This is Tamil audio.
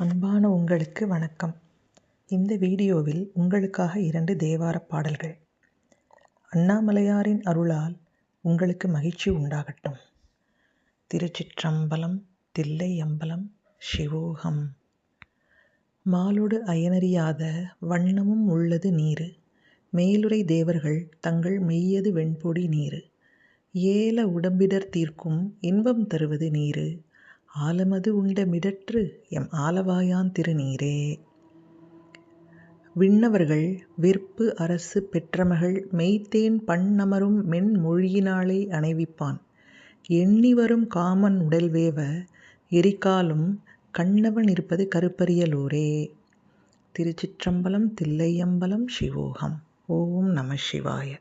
அன்பான உங்களுக்கு வணக்கம். இந்த வீடியோவில் உங்களுக்காக 2 தேவாரப் பாடல்கள். அண்ணாமலையாரின் அருளால் உங்களுக்கு மகிழ்ச்சி உண்டாகட்டும். திருச்சிற்றம்பலம், தில்லையம்பலம், சிவோகம். மாலொடு அயனறியாத வண்ணமும் உள்ளது நீரு. மேலுறை தேவர்கள் தங்கள் மெய்யது வெண்பொடி நீரு. ஏல உடம்பிடர் தீர்க்கும் இன்பம் தருவது நீரு. ஆலமது உண்ட மிடற்று எம் ஆலவாயான் திருநீரே. விண்ணவர்கள் விற்பு அரசு பெற்றமகள் மெய்த்தேன் பண்ணமரும் மென்மொழியினாலே அணைவிப்பான். எண்ணிவரும் காமன் உடல்வேவ எரிகாலும் கண்ணவன் இருப்பது கருப்பரியலோரே. திருச்சிற்றம்பலம், தில்லையம்பலம், சிவோகம். ஓம் நம சிவாய.